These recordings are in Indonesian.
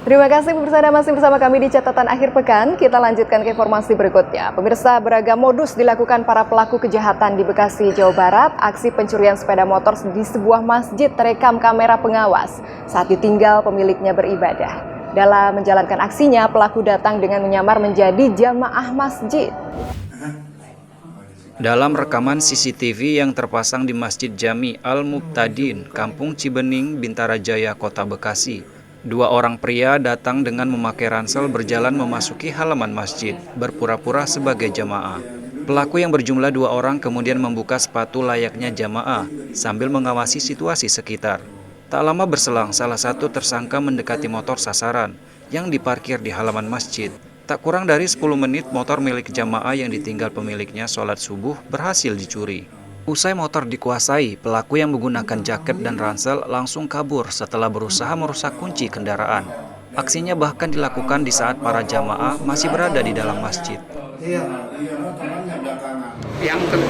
Terima kasih pemirsa, Anda masih bersama kami di catatan akhir pekan. Kita lanjutkan ke informasi berikutnya. Pemirsa, beragam modus dilakukan para pelaku kejahatan di Bekasi, Jawa Barat. Aksi pencurian sepeda motor di sebuah masjid terekam kamera pengawas saat ditinggal pemiliknya beribadah. Dalam menjalankan aksinya, pelaku datang dengan menyamar menjadi jamaah masjid. Dalam rekaman CCTV yang terpasang di Masjid Jami Al-Mubtadin, Kampung Cibening, Bintara Jaya, Kota Bekasi, dua orang pria datang dengan memakai ransel berjalan memasuki halaman masjid, berpura-pura sebagai jamaah. Pelaku yang berjumlah dua orang kemudian membuka sepatu layaknya jamaah sambil mengawasi situasi sekitar. Tak lama berselang, salah satu tersangka mendekati motor sasaran yang diparkir di halaman masjid. Tak kurang dari 10 menit, motor milik jamaah yang ditinggal pemiliknya sholat subuh berhasil dicuri. Usai motor dikuasai, pelaku yang menggunakan jaket dan ransel langsung kabur setelah berusaha merusak kunci kendaraan. Aksinya bahkan dilakukan di saat para jamaah masih berada di dalam masjid.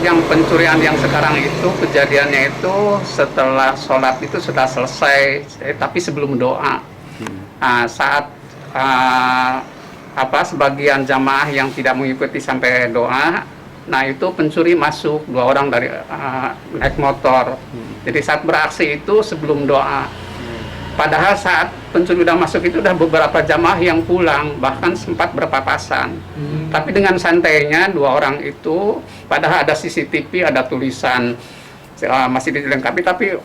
Yang pencurian yang sekarang itu kejadiannya itu setelah sholat itu sudah selesai, tapi sebelum doa. Saat sebagian jamaah yang tidak mengikuti sampai doa, nah itu pencuri masuk, dua orang dari naik motor. Jadi saat beraksi itu sebelum doa. Padahal saat pencuri udah masuk itu udah beberapa jamaah yang pulang, bahkan sempat berpapasan. Tapi dengan santainya dua orang itu, padahal ada CCTV, ada tulisan masih dilengkapi, tapi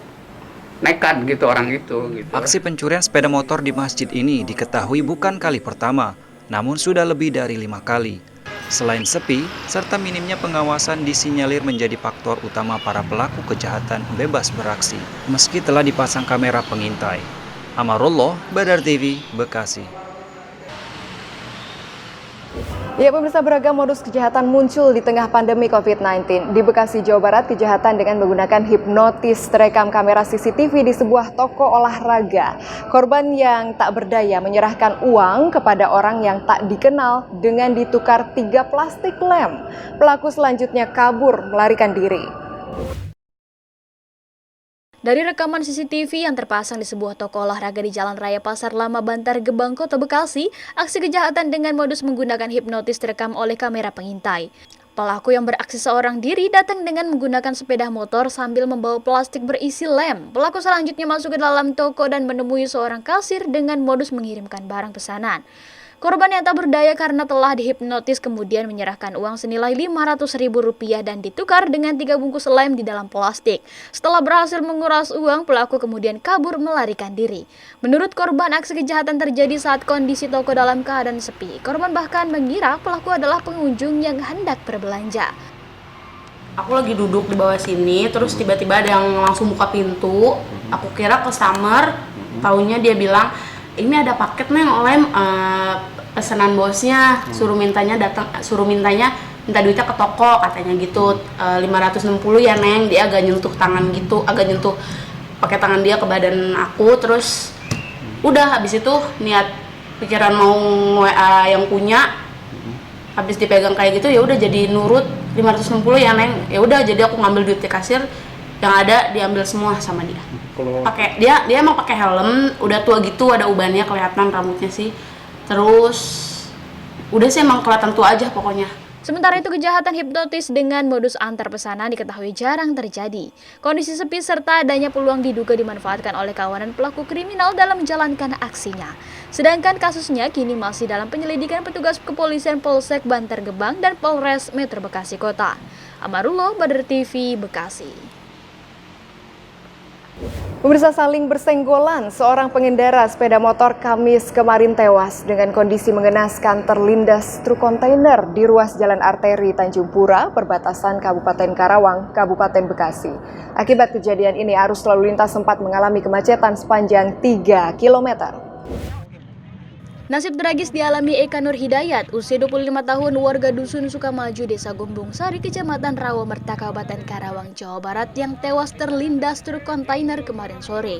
nekat gitu orang itu. Gitu. Aksi pencurian sepeda motor di masjid ini diketahui bukan kali pertama, namun sudah lebih dari 5 kali. Selain sepi, serta minimnya pengawasan disinyalir menjadi faktor utama para pelaku kejahatan bebas beraksi, meski telah dipasang kamera pengintai. Amarullah, Badar TV, Bekasi. Ya pemirsa, beragam modus kejahatan muncul di tengah pandemi COVID-19. Di Bekasi, Jawa Barat, kejahatan dengan menggunakan hipnotis terekam kamera CCTV di sebuah toko olahraga. Korban yang tak berdaya menyerahkan uang kepada orang yang tak dikenal dengan ditukar 3 plastik lem. Pelaku selanjutnya kabur melarikan diri. Dari rekaman CCTV yang terpasang di sebuah toko olahraga di Jalan Raya Pasar Lama, Bantar Gebang, Kota Bekasi, aksi kejahatan dengan modus menggunakan hipnotis terekam oleh kamera pengintai. Pelaku yang beraksi seorang diri datang dengan menggunakan sepeda motor sambil membawa plastik berisi lem. Pelaku selanjutnya masuk ke dalam toko dan menemui seorang kasir dengan modus mengirimkan barang pesanan. Korban yang tak berdaya karena telah dihipnotis kemudian menyerahkan uang senilai Rp500.000 dan ditukar dengan 3 bungkus lem di dalam plastik. Setelah berhasil menguras uang, pelaku kemudian kabur melarikan diri. Menurut korban, aksi kejahatan terjadi saat kondisi toko dalam keadaan sepi. Korban bahkan mengira pelaku adalah pengunjung yang hendak berbelanja. Aku lagi duduk di bawah sini, terus tiba-tiba ada yang langsung buka pintu. Aku kira customer, taunya dia bilang, ini ada paket nih lem pesanan bosnya, suruh minta duitnya ke toko katanya gitu, 560 ya Neng. Dia agak nyentuh tangan gitu, agak nyentuh pakai tangan dia ke badan aku, terus udah habis itu niat pikiran mau WA yang punya, habis dipegang kayak gitu ya udah jadi nurut 560 ya Neng. Ya udah jadi aku ngambil duit di kasir, yang ada diambil semua sama dia. Pakai dia emang pakai helm, udah tua gitu, ada ubannya kelihatan rambutnya sih. Terus udah sih emang kelihatan tua aja pokoknya. Sementara itu, kejahatan hipnotis dengan modus antar pesanan diketahui jarang terjadi. Kondisi sepi serta adanya peluang diduga dimanfaatkan oleh kawanan pelaku kriminal dalam menjalankan aksinya. Sedangkan kasusnya kini masih dalam penyelidikan petugas kepolisian Polsek Bantar Gebang dan Polres Metro Bekasi Kota. Amarullah, Badar TV, Bekasi. Pemirsa, saling bersenggolan, seorang pengendara sepeda motor Kamis kemarin tewas dengan kondisi mengenaskan terlindas truk kontainer di ruas jalan arteri Tanjung Pura, perbatasan Kabupaten Karawang, Kabupaten Bekasi. Akibat kejadian ini, arus lalu lintas sempat mengalami kemacetan sepanjang 3 km. Nasib tragis dialami Eka Nur Hidayat, usia 25 tahun, warga Dusun Sukamaju, Desa Gombong Sari, Kecamatan Rawamerta, Kabupaten Karawang, Jawa Barat, yang tewas terlindas truk kontainer kemarin sore.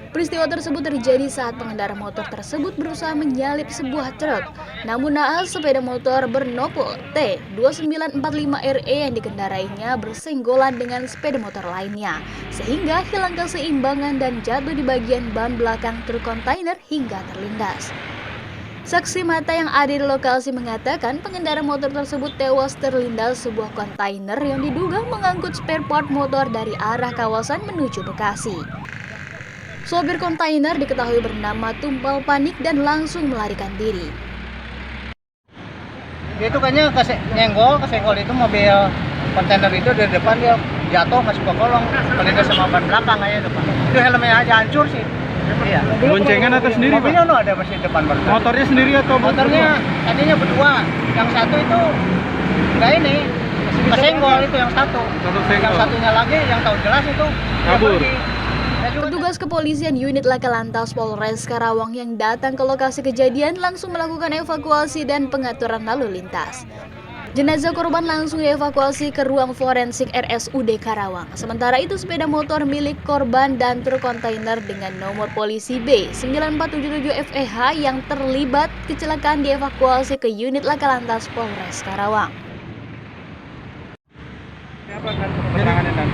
Peristiwa tersebut terjadi saat pengendara motor tersebut berusaha menyalip sebuah truk. Namun naas sepeda motor bernomor T2945RE yang dikendarainya bersenggolan dengan sepeda motor lainnya, sehingga hilang keseimbangan dan jatuh di bagian ban belakang truk kontainer hingga terlindas. Saksi mata yang ada di lokasi mengatakan pengendara motor tersebut tewas terlindas sebuah kontainer yang diduga mengangkut spare part motor dari arah kawasan menuju Bekasi. Sopir kontainer diketahui bernama Tumpal panik dan langsung melarikan diri. Dia itu kayaknya kesenggol itu mobil kontainer itu dari depan dia jatuh masuk ke kolong, kelindas sama ban belakang aja depan. Itu helmnya aja hancur sih. Iya. Boncengan atau sendiri, Pak? Mobilnya ada masih depan baru. Motornya sendiri atau motornya tadinya berdua, yang satu itu enggak ini, kesenggol itu yang satu. Yang satunya lagi yang tahu jelas itu kabur. Petugas kepolisian unit Laka Lantas Polres Karawang yang datang ke lokasi kejadian langsung melakukan evakuasi dan pengaturan lalu lintas. Jenazah korban langsung dievakuasi ke ruang forensik RSUD Karawang. Sementara itu sepeda motor milik korban dan truk kontainer dengan nomor polisi B9477FEH yang terlibat kecelakaan dievakuasi ke unit Laka Lantas Polres Karawang. Apa kan keterangannya dan?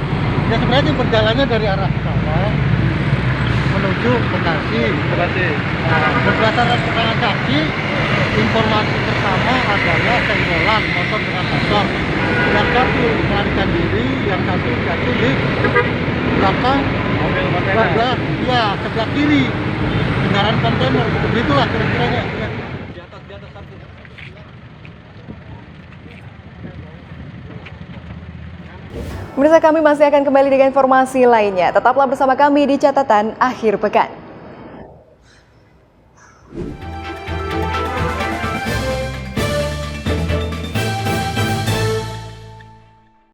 Ya sebenarnya perjalanannya dari arah Karawang menuju Bekasi. Nah, berdasarkan keterangan saksi, informasi pertama adalah senggolan motor dengan motor. Yang satu melarikan diri, yang satu jatuh di belakang Mobil kontainer. Ya, sebelah kiri kendaraan kontainer. Begitulah kira-kiranya. Di atas satu. Pemirsa, kami masih akan kembali dengan informasi lainnya. Tetaplah bersama kami di Catatan Akhir Pekan.